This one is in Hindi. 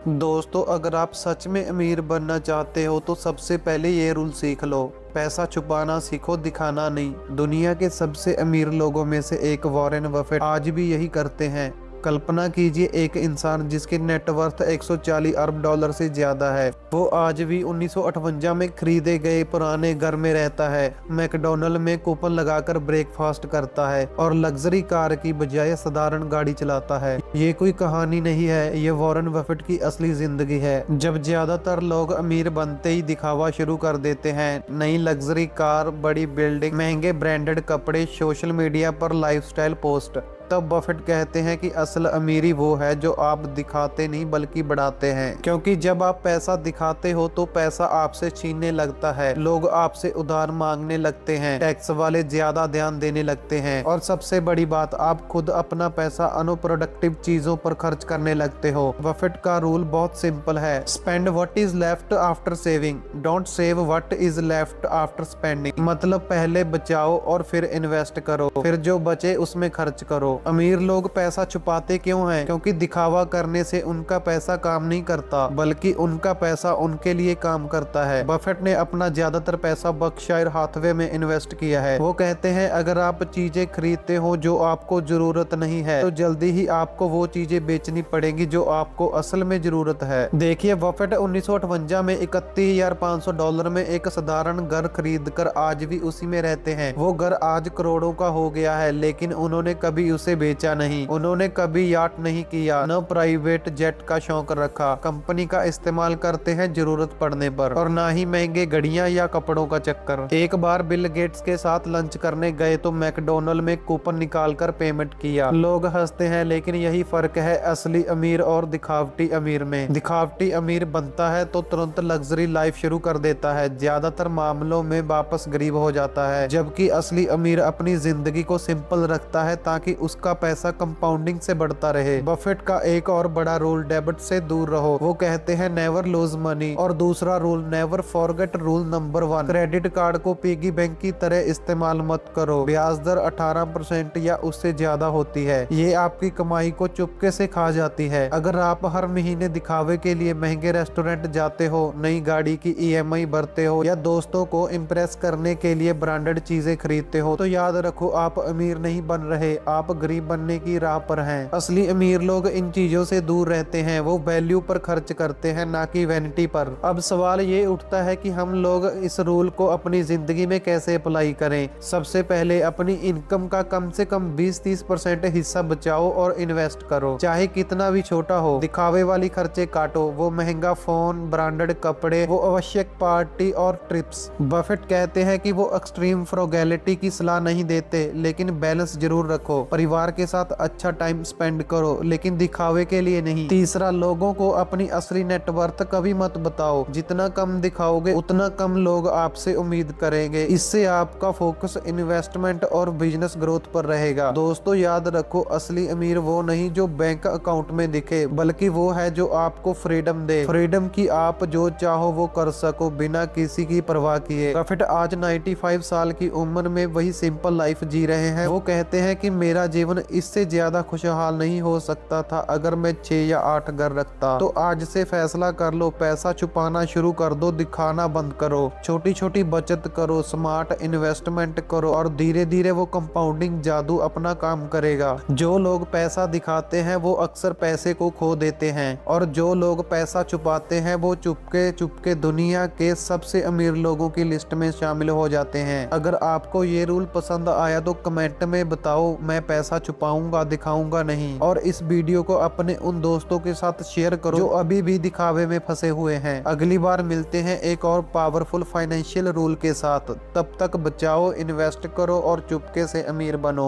दोस्तों, अगर आप सच में अमीर बनना चाहते हो तो सबसे पहले ये रूल सीख लो। पैसा छुपाना सीखो, दिखाना नहीं। दुनिया के सबसे अमीर लोगों में से एक वॉरेन बफेट आज भी यही करते हैं। कल्पना कीजिए, एक इंसान जिसकी नेटवर्थ 140 अरब डॉलर से ज्यादा है, वो आज भी 1958 में खरीदे गए पुराने घर में रहता है, मैकडोनल्ड में कूपन लगाकर ब्रेकफास्ट करता है और लग्जरी कार की बजाय साधारण गाड़ी चलाता है। ये कोई कहानी नहीं है, ये वॉरेन बफेट की असली जिंदगी है। जब ज्यादातर लोग अमीर बनते ही दिखावा शुरू कर देते हैं, नई लग्जरी कार, बड़ी बिल्डिंग, महंगे ब्रांडेड कपड़े, सोशल मीडिया पर लाइफस्टाइल पोस्ट, तब बफेट कहते हैं कि असल अमीरी वो है जो आप दिखाते नहीं बल्कि बढ़ाते हैं। क्योंकि जब आप पैसा दिखाते हो तो पैसा आपसे छीनने लगता है, लोग आपसे उधार मांगने लगते हैं, टैक्स वाले ज्यादा ध्यान देने लगते हैं और सबसे बड़ी बात, आप खुद अपना पैसा अनप्रोडक्टिव चीजों पर खर्च करने लगते हो। बफेट का रूल बहुत सिंपल है, spend what is left after saving, don't save what is left after spending. मतलब पहले बचाओ और फिर इन्वेस्ट करो, फिर जो बचे उसमें खर्च करो। अमीर लोग पैसा छुपाते क्यों हैं? क्योंकि दिखावा करने से उनका पैसा काम नहीं करता, बल्कि उनका पैसा उनके लिए काम करता है। बफेट ने अपना ज्यादातर पैसा बर्कशायर हाथवे में इन्वेस्ट किया है। वो कहते हैं, अगर आप चीजें खरीदते हो जो आपको जरूरत नहीं है तो जल्दी ही आपको वो चीजें बेचनी पड़ेंगी जो आपको असल में जरूरत है। देखिए, बफेट 1958 में 31,500 डॉलर में एक साधारण घर खरीद कर आज भी उसी में रहते हैं। वो घर आज करोड़ों का हो गया है, लेकिन उन्होंने कभी उसे बेचा नहीं। उन्होंने कभी याट नहीं किया, न प्राइवेट जेट का शौक रखा। कंपनी का इस्तेमाल करते हैं जरूरत पड़ने पर, और ना ही महंगे घड़ियां या कपड़ों का चक्कर। एक बार बिल गेट्स के साथ लंच करने गए तो मैकडोनल्ड में कूपन निकालकर पेमेंट किया। लोग हंसते हैं, लेकिन यही फर्क है असली अमीर और दिखावटी अमीर में। दिखावटी अमीर बनता है तो तुरंत लग्जरी लाइफ शुरू कर देता है, ज्यादातर मामलों में वापस गरीब हो जाता है। जबकि असली अमीर अपनी जिंदगी को सिंपल रखता है ताकि उसका पैसा कंपाउंडिंग से बढ़ता रहे। बफेट का एक और बड़ा रूल, डेबिट से दूर रहो। वो कहते हैं नेवर लूज मनी। और दूसरा rule, never forget rule number 1, credit card को पिगी बैंक की तरह इस्तेमाल मत करो। ब्याज दर 18% या उससे ज्यादा होती है, ये आपकी कमाई को चुपके से खा जाती है। अगर आप हर महीने दिखावे के लिए महंगे रेस्टोरेंट जाते हो, नई गाड़ी की EMI भरते हो या दोस्तों को इम्प्रेस करने के लिए ब्रांडेड चीजें खरीदते हो, तो याद रखो आप अमीर नहीं बन रहे, आप गरीब बनने की राह पर हैं। असली अमीर लोग इन चीजों से दूर रहते हैं, वो वैल्यू पर खर्च करते हैं, ना कि वैनिटी पर। अब सवाल ये उठता है कि हम लोग इस रूल को अपनी जिंदगी में कैसे अप्लाई करें। सबसे पहले अपनी इनकम का कम से कम 20-30% हिस्सा बचाओ और इन्वेस्ट करो, चाहे कितना भी छोटा हो। दिखावे वाली खर्चे काटो, वो महंगा फोन, ब्रांडेड कपड़े, वो आवश्यक पार्टी और ट्रिप्स। बफेट कहते हैं कि वो एक्सट्रीम फ्रोगैलिटी की सलाह नहीं देते, लेकिन बैलेंस जरूर रखो। परिवार के साथ अच्छा टाइम स्पेंड करो, लेकिन दिखावे के लिए नहीं। तीसरा, लोगों को अपनी असली नेटवर्थ कभी मत बताओ। जितना कम दिखाओगे उतना कम लोग आपसे उम्मीद करेंगे। इससे आपका फोकस इन्वेस्टमेंट और बिजनेस ग्रोथ पर रहेगा। दोस्तों, याद रखो, असली अमीर वो नहीं जो बैंक अकाउंट में दिखे, बल्कि वो है जो आपको फ्रीडम दे। फ्रीडम की आप जो चाहो वो कर सको, बिना किसी की परवाह किए। बफेट आज 95 साल की उम्र में वही सिंपल लाइफ जी रहे हैं। वो कहते हैं कि मेरा जीवन इससे ज्यादा खुशहाल नहीं हो सकता था अगर मैं 6 या 8 घर रखता। तो आज से फैसला कर लो, पैसा छुपाना शुरू कर दो, दिखाना बंद करो। छोटी छोटी बचत करो, स्मार्ट इन्वेस्टमेंट करो और धीरे धीरे वो कंपाउंडिंग जादू अपना काम करेगा। जो लोग पैसा दिखाते हैं वो अक्सर पैसे को खो देते हैं, और जो लोग पैसा छुपाते हैं वो चुपके चुपके दुनिया के सबसे अमीर लोगों की लिस्ट में शामिल हो जाते हैं। अगर आपको ये रूल पसंद आया तो कमेंट में बताओ, मैं पैसा छुपाऊंगा, दिखाऊंगा नहीं। और इस वीडियो को अपने उन दोस्तों के साथ शेयर करो जो अभी भी दिखावे में फंसे हुए हैं। अगली बार मिलते हैं एक और पावरफुल फाइनेंशियल रूल के साथ। तब तक बचाओ, इन्वेस्ट करो और चुपके से अमीर बनो।